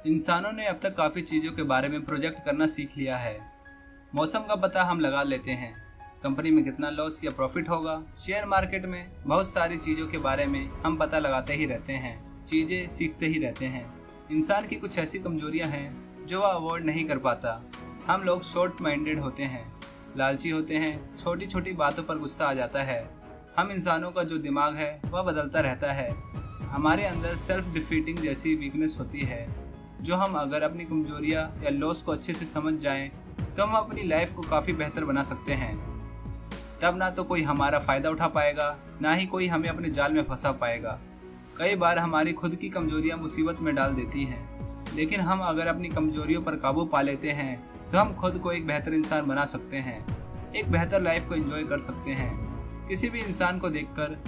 इंसानों ने अब तक काफ़ी चीज़ों के बारे में प्रोजेक्ट करना सीख लिया है। मौसम का पता हम लगा लेते हैं, कंपनी में कितना लॉस या प्रॉफिट होगा, शेयर मार्केट में बहुत सारी चीज़ों के बारे में हम पता लगाते ही रहते हैं, चीज़ें सीखते ही रहते हैं। इंसान की कुछ ऐसी कमजोरियां हैं जो वह अवॉइड नहीं कर पाता। हम लोग शॉर्ट माइंडेड होते हैं, लालची होते हैं, छोटी छोटी बातों पर गुस्सा आ जाता है। हम इंसानों का जो दिमाग है वह बदलता रहता है। हमारे अंदर सेल्फ डिफीटिंग जैसी वीकनेस होती है, जो हम अगर अपनी कमजोरियां या लॉस को अच्छे से समझ जाएं तो हम अपनी लाइफ को काफ़ी बेहतर बना सकते हैं। तब ना तो कोई हमारा फ़ायदा उठा पाएगा, ना ही कोई हमें अपने जाल में फंसा पाएगा। कई बार हमारी खुद की कमजोरियां मुसीबत में डाल देती हैं, लेकिन हम अगर अपनी कमजोरियों पर काबू पा लेते हैं तो हम खुद को एक बेहतर इंसान बना सकते हैं, एक बेहतर लाइफ को एंजॉय कर सकते हैं। किसी भी इंसान को देखकर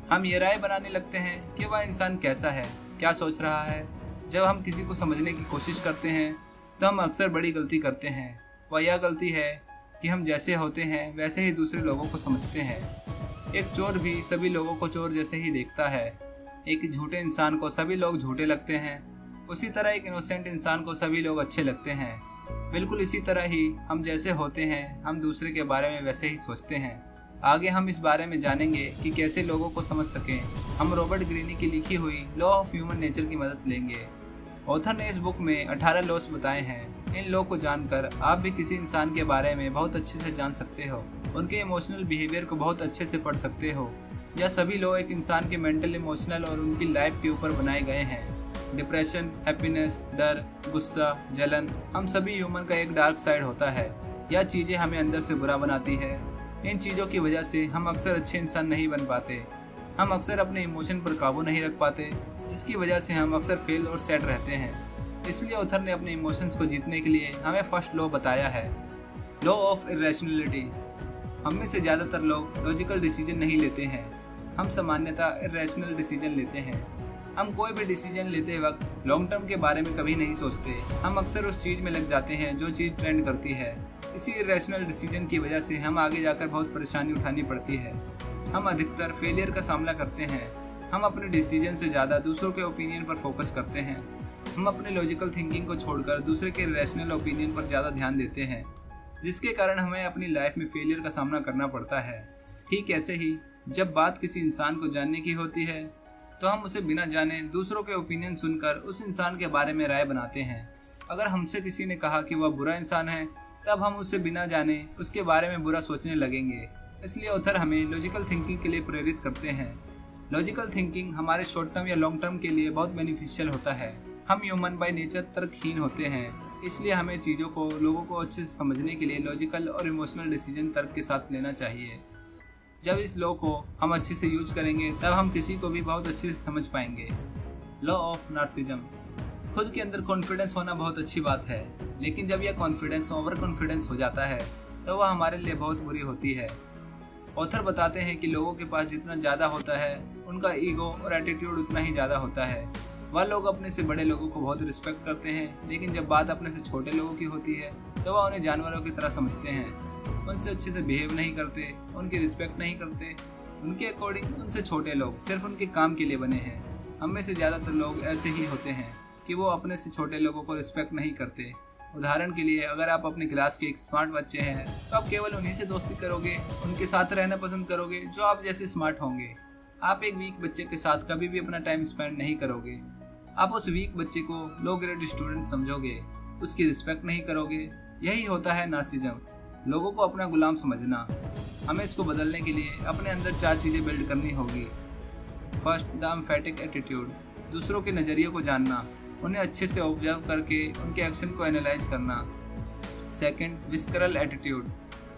हम ये राय बनाने लगते हैं कि वह इंसान कैसा है, क्या सोच रहा है। जब हम किसी को समझने की कोशिश करते हैं तो हम अक्सर बड़ी गलती करते हैं। वह यह गलती है कि हम जैसे होते हैं वैसे ही दूसरे लोगों को समझते हैं। एक चोर भी सभी लोगों को चोर जैसे ही देखता है। एक झूठे इंसान को सभी लोग झूठे लगते हैं, उसी तरह एक इनोसेंट इंसान को सभी लोग अच्छे लगते हैं। बिल्कुल इसी तरह ही हम जैसे होते हैं हम दूसरे के बारे में वैसे ही सोचते हैं। आगे हम इस बारे में जानेंगे कि कैसे लोगों को समझ सकें। हम रॉबर्ट ग्रीनी की लिखी हुई लॉ ऑफ ह्यूमन नेचर की मदद लेंगे। ऑथर ने इस बुक में 18 लॉस बताए हैं। इन लॉ को जानकर आप भी किसी इंसान के बारे में बहुत अच्छे से जान सकते हो, उनके इमोशनल बिहेवियर को बहुत अच्छे से पढ़ सकते हो। यह सभी लॉ एक इंसान के मेंटल, इमोशनल और उनकी लाइफ के ऊपर बनाए गए हैं। डिप्रेशन, हैप्पीनेस, डर, गुस्सा, जलन, हम सभी ह्यूमन का एक डार्क साइड होता है। यह चीज़ें हमें अंदर से बुरा बनाती है। इन चीज़ों की वजह से हम अक्सर अच्छे इंसान नहीं बन पाते। हम अक्सर अपने इमोशन पर काबू नहीं रख पाते, जिसकी वजह से हम अक्सर फेल और सैड रहते हैं। इसलिए ऑथर ने अपने इमोशंस को जीतने के लिए हमें फर्स्ट लॉ बताया है, लॉ ऑफ इरेशनलिटी। हम में से ज़्यादातर लोग लॉजिकल डिसीजन नहीं लेते हैं, हम सामान्यतः इरेशनल डिसीजन लेते हैं। हम कोई भी डिसीजन लेते वक्त लॉन्ग टर्म के बारे में कभी नहीं सोचते। हम अक्सर उस चीज़ में लग जाते हैं जो चीज़ ट्रेंड करती है। इसी इरेशनल डिसीजन की वजह से हम आगे जाकर बहुत परेशानी उठानी पड़ती है। हम अधिकतर फेलियर का सामना करते हैं। हम अपने डिसीजन से ज़्यादा दूसरों के ओपिनियन पर फोकस करते हैं। हम अपने लॉजिकल थिंकिंग को छोड़कर दूसरे के रैशनल ओपिनियन पर ज़्यादा ध्यान देते हैं, जिसके कारण हमें अपनी लाइफ में फेलियर का सामना करना पड़ता है। ठीक ऐसे ही जब बात किसी इंसान को जानने की होती है तो हम उसे बिना जाने दूसरों के ओपिनियन सुनकर उस इंसान के बारे में राय बनाते हैं। अगर हमसे किसी ने कहा कि वह बुरा इंसान है, तब हम उसे बिना जाने उसके बारे में बुरा सोचने लगेंगे। इसलिए ऑथर हमें लॉजिकल थिंकिंग के लिए प्रेरित करते हैं। लॉजिकल थिंकिंग हमारे शॉर्ट टर्म या लॉन्ग टर्म के लिए बहुत बेनिफिशियल होता है। हम ह्यूमन बाय नेचर तर्कहीन होते हैं, इसलिए हमें चीज़ों को, लोगों को अच्छे से समझने के लिए लॉजिकल और इमोशनल डिसीजन तर्क के साथ लेना चाहिए। जब इस लॉ को हम अच्छे से यूज करेंगे तब हम किसी को भी बहुत अच्छे से समझ पाएंगे। Law of narcissism. खुद के अंदर कॉन्फिडेंस होना बहुत अच्छी बात है, लेकिन जब यह कॉन्फिडेंस ओवर कॉन्फिडेंस हो जाता है तो वह हमारे लिए बहुत बुरी होती है। ऑथर बताते हैं कि लोगों के पास जितना ज़्यादा होता है उनका ईगो और एटीट्यूड उतना ही ज़्यादा होता है। वह लोग अपने से बड़े लोगों को बहुत रिस्पेक्ट करते हैं, लेकिन जब बात अपने से छोटे लोगों की होती है तो वह उन्हें जानवरों की तरह समझते हैं। उनसे अच्छे से बिहेव नहीं करते, उनकी रिस्पेक्ट नहीं करते। उनके अकॉर्डिंग उनसे छोटे लोग सिर्फ उनके काम के लिए बने हैं। हम में से ज़्यादातर लोग ऐसे ही होते हैं कि वो अपने से छोटे लोगों को रिस्पेक्ट नहीं करते। उदाहरण के लिए, अगर आप अपने क्लास के एक स्मार्ट बच्चे हैं तो आप केवल उन्हीं से दोस्ती करोगे, उनके साथ रहना पसंद करोगे जो आप जैसे स्मार्ट होंगे। आप एक वीक बच्चे के साथ कभी भी अपना टाइम स्पेंड नहीं करोगे। आप उस वीक बच्चे को लो ग्रेड स्टूडेंट समझोगे, उसकी रिस्पेक्ट नहीं करोगे। यही होता है नार्सिज्म, लोगों को अपना गुलाम समझना। हमें इसको बदलने के लिए अपने अंदर 4 चीज़ें बिल्ड करनी होगी। First, the एम्फैटिक attitude. दूसरों के नज़रिए को जानना, उन्हें अच्छे से ऑब्जर्व करके उनके एक्शन को एनालाइज करना। Second, visceral attitude.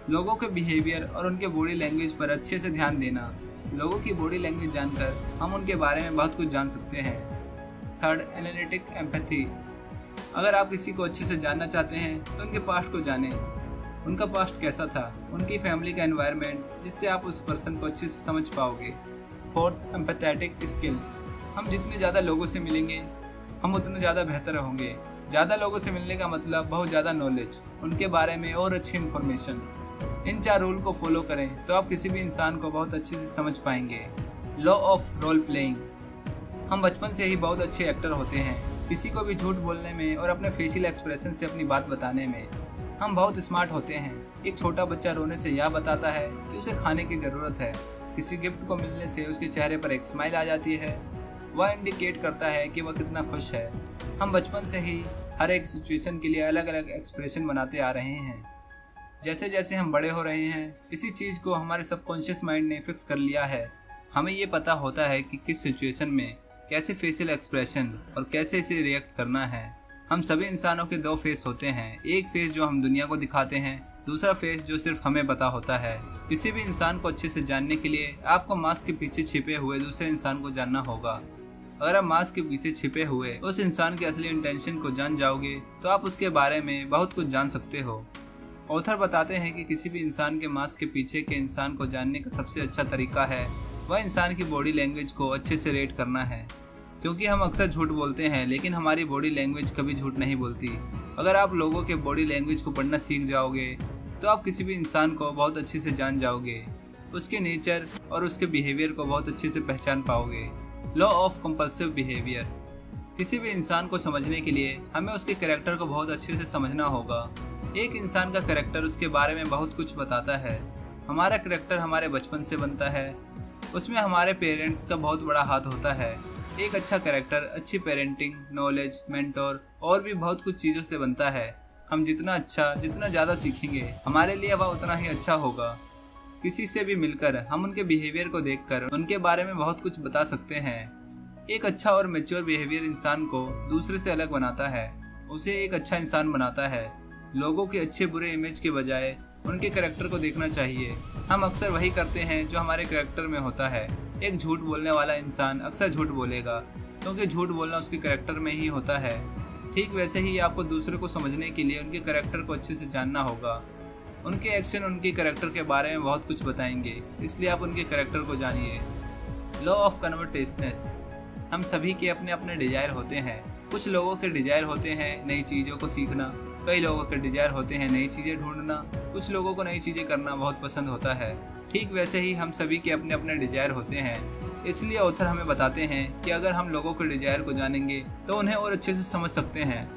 लोगों के बिहेवियर और उनके बॉडी लैंग्वेज पर अच्छे से ध्यान देना। लोगों की बॉडी लैंग्वेज जानकर हम उनके बारे में बहुत कुछ जान सकते हैं। Third, analytic empathy. अगर आप किसी को अच्छे से जानना चाहते हैं तो उनके पास्ट को जानें। उनका पास्ट कैसा था, उनकी फैमिली का एनवायरनमेंट, जिससे आप उस पर्सन को अच्छे से समझ पाओगे। Fourth, empathetic skill. हम जितने ज़्यादा लोगों से मिलेंगे हम उतने ज़्यादा बेहतर होंगे। ज़्यादा लोगों से मिलने का मतलब बहुत ज़्यादा नॉलेज, उनके बारे में और अच्छी इन्फॉर्मेशन। इन 4 रूल को फॉलो करें तो आप किसी भी इंसान को बहुत अच्छे से समझ पाएंगे। Law of role playing. हम बचपन से ही बहुत अच्छे एक्टर होते हैं। किसी को भी झूठ बोलने में और अपने फेशियल एक्सप्रेशन से अपनी बात बताने में हम बहुत स्मार्ट होते हैं। एक छोटा बच्चा रोने से यह बताता है कि उसे खाने की जरूरत है। किसी गिफ्ट को मिलने से उसके चेहरे पर एक स्माइल आ जाती है। वह इंडिकेट करता है कि वह कितना खुश है। हम बचपन से ही हर एक सिचुएशन के लिए अलग अलग एक्सप्रेशन बनाते आ रहे हैं। जैसे जैसे हम बड़े हो रहे हैं, इसी चीज़ को हमारे सबकॉन्शियस माइंड ने फिक्स कर लिया है। हमें ये पता होता है कि किस सिचुएशन में कैसे फेशियल एक्सप्रेशन और कैसे इसे रिएक्ट करना है। हम सभी इंसानों के दो फेस होते हैं, एक फेस जो हम दुनिया को दिखाते हैं, दूसरा फेस जो सिर्फ हमें पता होता है। किसी भी इंसान को अच्छे से जानने के लिए आपको मास्क के पीछे छिपे हुए दूसरे इंसान को जानना होगा। अगर आप मास्क के पीछे छिपे हुए उस इंसान के असली इंटेंशन को जान जाओगे तो आप उसके बारे में बहुत कुछ जान सकते हो। ऑथर बताते हैं कि किसी भी इंसान के मास्क के पीछे के इंसान को जानने का सबसे अच्छा तरीका है वह इंसान की बॉडी लैंग्वेज को अच्छे से रेट करना है। क्योंकि हम अक्सर झूठ बोलते हैं लेकिन हमारी बॉडी लैंग्वेज कभी झूठ नहीं बोलती। अगर आप लोगों के बॉडी लैंग्वेज को पढ़ना सीख जाओगे तो आप किसी भी इंसान को बहुत अच्छे से जान जाओगे, उसके नेचर और उसके बिहेवियर को बहुत अच्छे से पहचान पाओगे। Law of compulsive behaviour. किसी भी इंसान को समझने के लिए हमें उसके कैरेक्टर को बहुत अच्छे से समझना होगा। एक इंसान का कैरेक्टर उसके बारे में बहुत कुछ बताता है। हमारा कैरेक्टर हमारे बचपन से बनता है, उसमें हमारे पेरेंट्स का बहुत बड़ा हाथ होता है। एक अच्छा कैरेक्टर अच्छी पेरेंटिंग, नॉलेज, मेंटोर और भी बहुत कुछ चीज़ों से बनता है। हम जितना ज़्यादा सीखेंगे हमारे लिए वह उतना ही अच्छा होगा। किसी से भी मिलकर हम उनके बिहेवियर को देखकर उनके बारे में बहुत कुछ बता सकते हैं। एक अच्छा और मैच्योर बिहेवियर इंसान को दूसरे से अलग बनाता है, उसे एक अच्छा इंसान बनाता है। लोगों के अच्छे बुरे इमेज के बजाय उनके कैरेक्टर को देखना चाहिए। हम अक्सर वही करते हैं जो हमारे कैरेक्टर में होता है। एक झूठ बोलने वाला इंसान अक्सर झूठ बोलेगा क्योंकि झूठ बोलना उसके कैरेक्टर में ही होता है। ठीक वैसे ही आपको दूसरे को समझने के लिए उनके कैरेक्टर को अच्छे से जानना होगा। उनके एक्शन उनके कैरेक्टर के बारे में बहुत कुछ बताएंगे, इसलिए आप उनके कैरेक्टर को जानिए। लॉ ऑफ कन्वर्टेशनेस। हम सभी के अपने अपने डिजायर होते हैं। कुछ लोगों के डिजायर होते हैं नई चीज़ों को सीखना, कई लोगों के डिजायर होते हैं नई चीज़ें ढूंढना, कुछ लोगों को नई चीज़ें करना बहुत पसंद होता है। ठीक वैसे ही हम सभी के अपने अपने डिजायर होते हैं। इसलिए ऑथर हमें बताते हैं कि अगर हम लोगों के डिजायर को जानेंगे तो उन्हें और अच्छे से समझ सकते हैं।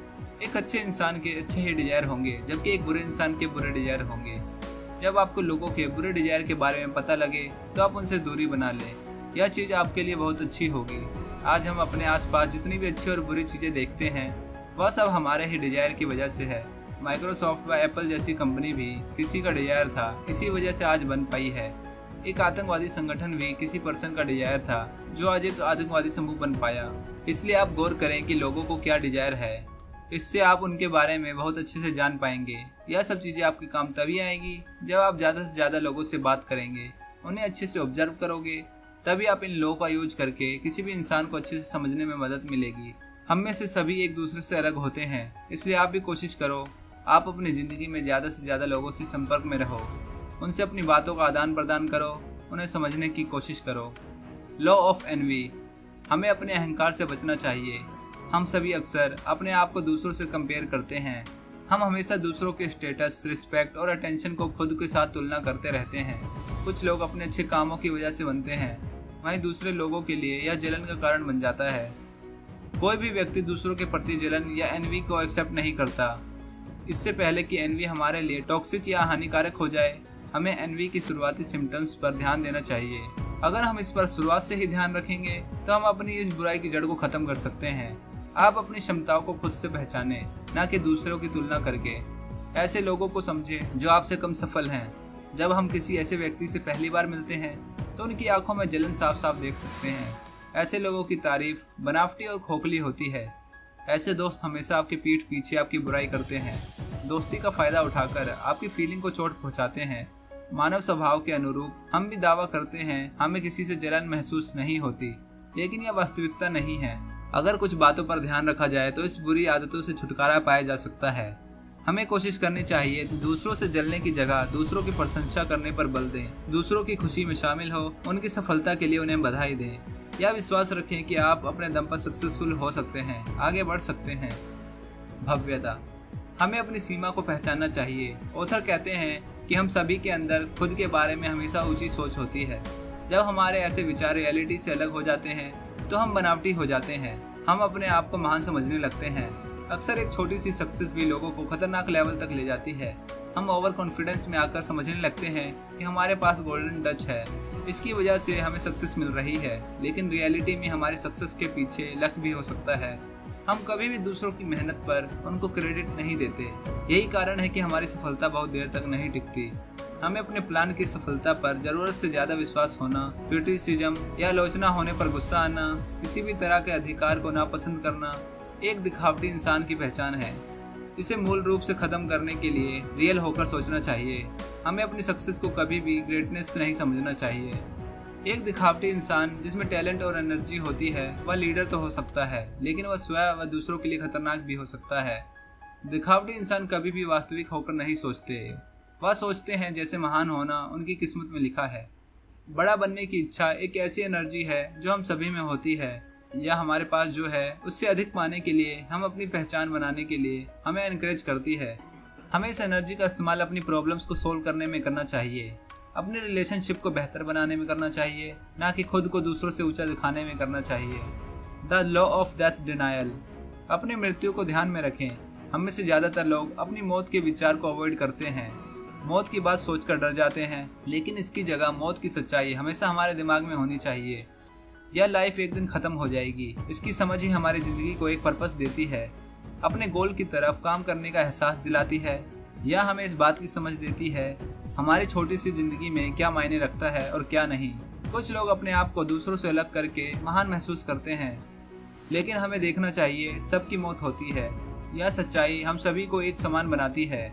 एक अच्छे इंसान के अच्छे ही डिजायर होंगे जबकि एक बुरे इंसान के बुरे डिजायर होंगे। जब आपको लोगों के बुरे डिजायर के बारे में पता लगे तो आप उनसे दूरी बना लें। यह चीज़ आपके लिए बहुत अच्छी होगी। आज हम अपने आसपास जितनी भी अच्छी और बुरी चीज़ें देखते हैं वह सब हमारे ही डिजायर की वजह से है। माइक्रोसॉफ्ट व एप्पल जैसी कंपनी भी किसी का डिजायर था, इसी वजह से आज बन पाई है। एक आतंकवादी संगठन भी किसी पर्सन का डिजायर था जो आज एक आतंकवादी समूह बन पाया। इसलिए आप गौर करें कि लोगों को क्या डिजायर है, इससे आप उनके बारे में बहुत अच्छे से जान पाएंगे। यह सब चीज़ें आपके काम तभी आएंगी जब आप ज़्यादा से ज़्यादा लोगों से बात करेंगे, उन्हें अच्छे से ऑब्जर्व करोगे, तभी आप इन लॉ का यूज करके किसी भी इंसान को अच्छे से समझने में मदद मिलेगी। हम में से सभी एक दूसरे से अलग होते हैं, इसलिए आप भी कोशिश करो आप अपनी ज़िंदगी में ज़्यादा से ज़्यादा लोगों से संपर्क में रहो, उनसे अपनी बातों का आदान प्रदान करो, उन्हें समझने की कोशिश करो। Law of envy. हमें अपने अहंकार से बचना चाहिए। हम सभी अक्सर अपने आप को दूसरों से कंपेयर करते हैं। हम हमेशा दूसरों के स्टेटस, रिस्पेक्ट और अटेंशन को खुद के साथ तुलना करते रहते हैं। कुछ लोग अपने अच्छे कामों की वजह से बनते हैं, वहीं दूसरे लोगों के लिए यह जलन का कारण बन जाता है। कोई भी व्यक्ति दूसरों के प्रति जलन या एनवी को एक्सेप्ट नहीं करता। इससे पहले कि एनवी हमारे लिए टॉक्सिक या हानिकारक हो जाए, हमें एनवी की शुरुआती सिम्टम्स पर ध्यान देना चाहिए। अगर हम इस पर शुरुआत से ही ध्यान रखेंगे तो हम अपनी इस बुराई की जड़ को खत्म कर सकते हैं। आप अपनी क्षमताओं को खुद से पहचानें, न कि दूसरों की तुलना करके। ऐसे लोगों को समझें जो आपसे कम सफल हैं। जब हम किसी ऐसे व्यक्ति से पहली बार मिलते हैं तो उनकी आंखों में जलन साफ साफ देख सकते हैं। ऐसे लोगों की तारीफ बनावटी और खोखली होती है। ऐसे दोस्त हमेशा आपके पीठ पीछे आपकी बुराई करते हैं, दोस्ती का फायदा उठाकर आपकी फीलिंग को चोट पहुंचाते हैं। मानव स्वभाव के अनुरूप हम भी दावा करते हैं हमें किसी से जलन महसूस नहीं होती, लेकिन यह वास्तविकता नहीं है। अगर कुछ बातों पर ध्यान रखा जाए तो इस बुरी आदतों से छुटकारा पाया जा सकता है। हमें कोशिश करनी चाहिए दूसरों से जलने की जगह दूसरों की प्रशंसा करने पर बल दें, दूसरों की खुशी में शामिल हो, उनकी सफलता के लिए उन्हें बधाई दें। यह विश्वास रखें कि आप अपने दम पर सक्सेसफुल हो सकते हैं, आगे बढ़ सकते हैं। भव्यता। हमें अपनी सीमा को पहचानना चाहिए। ऑथर कहते हैं कि हम सभी के अंदर खुद के बारे में हमेशा ऊंची सोच होती है। जब हमारे ऐसे विचार रियलिटी से अलग हो जाते हैं तो हम बनावटी हो जाते हैं। हम अपने आप को महान समझने लगते हैं। अक्सर एक छोटी सी सक्सेस भी लोगों को खतरनाक लेवल तक ले जाती है। हम ओवर कॉन्फिडेंस में आकर समझने लगते हैं कि हमारे पास गोल्डन टच है, इसकी वजह से हमें सक्सेस मिल रही है, लेकिन रियलिटी में हमारी सक्सेस के पीछे लक भी हो सकता है। हम कभी भी दूसरों की मेहनत पर उनको क्रेडिट नहीं देते। यही कारण है कि हमारी सफलता बहुत देर तक नहीं टिकती। हमें अपने प्लान की सफलता पर जरूरत से ज्यादा विश्वास होना, क्रिटिसिज्म या आलोचना होने पर गुस्सा आना, किसी भी तरह के अधिकार को नापसंद करना एक दिखावटी इंसान की पहचान है। इसे मूल रूप से खत्म करने के लिए रियल होकर सोचना चाहिए। हमें अपनी सक्सेस को कभी भी ग्रेटनेस नहीं समझना चाहिए। एक दिखावटी इंसान जिसमें टैलेंट और एनर्जी होती है वह लीडर तो हो सकता है, लेकिन वह स्वयं व दूसरों के लिए खतरनाक भी हो सकता है। दिखावटी इंसान कभी भी वास्तविक होकर नहीं सोचते। वह सोचते हैं जैसे महान होना उनकी किस्मत में लिखा है। बड़ा बनने की इच्छा एक ऐसी एनर्जी है जो हम सभी में होती है, या हमारे पास जो है उससे अधिक पाने के लिए, हम अपनी पहचान बनाने के लिए हमें एनकरेज करती है। हमें इस एनर्जी का इस्तेमाल अपनी प्रॉब्लम्स को सोल्व करने में करना चाहिए, अपने रिलेशनशिप को बेहतर बनाने में करना चाहिए, ना कि खुद को दूसरों से ऊंचा दिखाने में करना चाहिए। The law of death denial. अपनी मृत्यु को ध्यान में रखें। हम में से ज्यादातर लोग अपनी मौत के विचार को अवॉइड करते हैं। मौत की बात सोचकर डर जाते हैं, लेकिन इसकी जगह मौत की सच्चाई हमेशा हमारे दिमाग में होनी चाहिए। यह लाइफ एक दिन खत्म हो जाएगी, इसकी समझ ही हमारी जिंदगी को एक पर्पस देती है, अपने गोल की तरफ काम करने का एहसास दिलाती है। यह हमें इस बात की समझ देती है हमारी छोटी सी जिंदगी में क्या मायने रखता है और क्या नहीं। कुछ लोग अपने आप को दूसरों से अलग करके महान महसूस करते हैं, लेकिन हमें देखना चाहिए सबकी मौत होती है। यह सच्चाई हम सभी को एक समान बनाती है।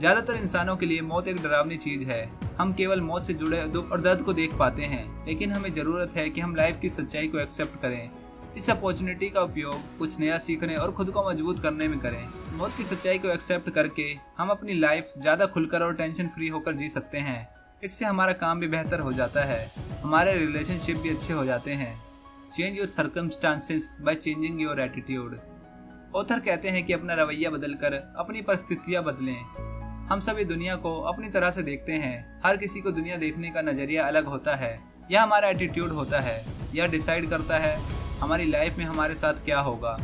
ज्यादातर इंसानों के लिए मौत एक डरावनी चीज है। हम केवल मौत से जुड़े दुख और दर्द को देख पाते हैं, लेकिन हमें जरूरत है कि हम लाइफ की सच्चाई को एक्सेप्ट करें। इस अपॉर्चुनिटी का उपयोग कुछ नया सीखने और खुद को मजबूत करने में करें। मौत की सच्चाई को एक्सेप्ट करके हम अपनी लाइफ ज्यादा खुलकर और टेंशन फ्री होकर जी सकते हैं। इससे हमारा काम भी बेहतर हो जाता है, हमारे रिलेशनशिप भी अच्छे हो जाते हैं। Change your circumstances by changing your attitude. Author कहते हैं कि अपना रवैया बदलकर अपनी परिस्थितियां बदलें। हम सभी दुनिया को अपनी तरह से देखते हैं। हर किसी को दुनिया देखने का नजरिया अलग होता है। यह हमारा एटीट्यूड होता है। यह डिसाइड करता है हमारी लाइफ में हमारे साथ क्या होगा।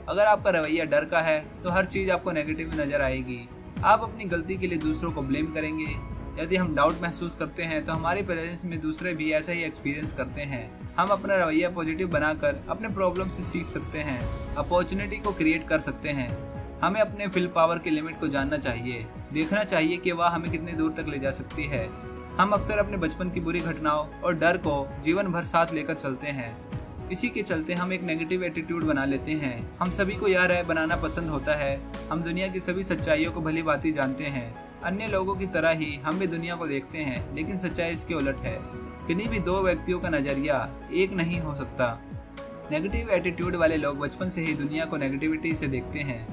अगर आपका रवैया डर का है तो हर चीज आपको नेगेटिव नजर आएगी। आप अपनी गलती के लिए दूसरों को ब्लेम करेंगे। यदि हम डाउट महसूस करते हैं तो हमारी प्रेजेंस में दूसरे भी ऐसा ही एक्सपीरियंस करते हैं। हम अपना रवैया पॉजिटिव बनाकर अपने प्रॉब्लम से सीख सकते हैं, अपॉर्चुनिटी को क्रिएट कर सकते हैं। हमें अपने विल पावर की लिमिट को जानना चाहिए, देखना चाहिए कि वह हमें कितनी दूर तक ले जा सकती है। हम अक्सर अपने बचपन की बुरी घटनाओं और डर को जीवन भर साथ लेकर चलते हैं। इसी के चलते हम एक नेगेटिव एटीट्यूड बना लेते हैं। हम सभी को यह राय बनाना पसंद होता है हम दुनिया की सभी सच्चाइयों को भली भांति जानते हैं। अन्य लोगों की तरह ही हम भी दुनिया को देखते हैं, लेकिन सच्चाई इसके उलट है। किन्हीं भी दो व्यक्तियों का नजरिया एक नहीं हो सकता। नेगेटिव एटीट्यूड वाले लोग बचपन से ही दुनिया को नेगेटिविटी से देखते हैं।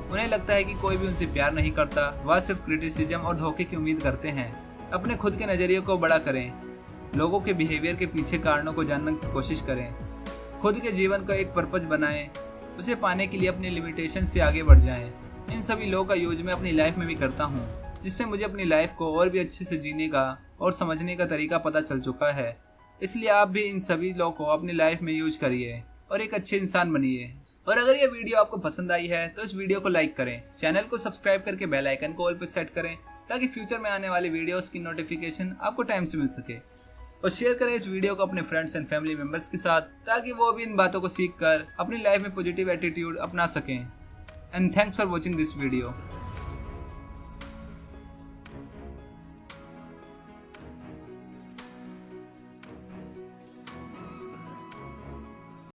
उन्हें लगता है कि कोई भी उनसे प्यार नहीं करता, वह सिर्फ क्रिटिसिज्म और धोखे की उम्मीद करते हैं। अपने खुद के नजरिए को बड़ा करें, लोगों के बिहेवियर के पीछे कारणों को जानने की कोशिश करें, खुद के जीवन का एक पर्पस बनाएं, उसे पाने के लिए अपनी लिमिटेशन से आगे बढ़ जाएं। इन सभी लोगों का यूज मैं अपनी लाइफ में भी करता हूँ, जिससे मुझे अपनी लाइफ को और भी अच्छे से जीने का और समझने का तरीका पता चल चुका है। इसलिए आप भी इन सभी लोगों को अपनी लाइफ में यूज करिए और एक अच्छे इंसान बनिए। और अगर ये वीडियो आपको पसंद आई है तो इस वीडियो को लाइक करें, चैनल को सब्सक्राइब करके बेल आइकन को ऑल पर सेट करें, ताकि फ्यूचर में आने वाली वीडियोस की नोटिफिकेशन आपको टाइम से मिल सके। और शेयर करें इस वीडियो को अपने फ्रेंड्स एंड फैमिली मेंबर्स के साथ, ताकि वो भी इन बातों को सीख कर अपनी लाइफ में पॉजिटिव एटीट्यूड अपना सकें। And thanks for watching this video.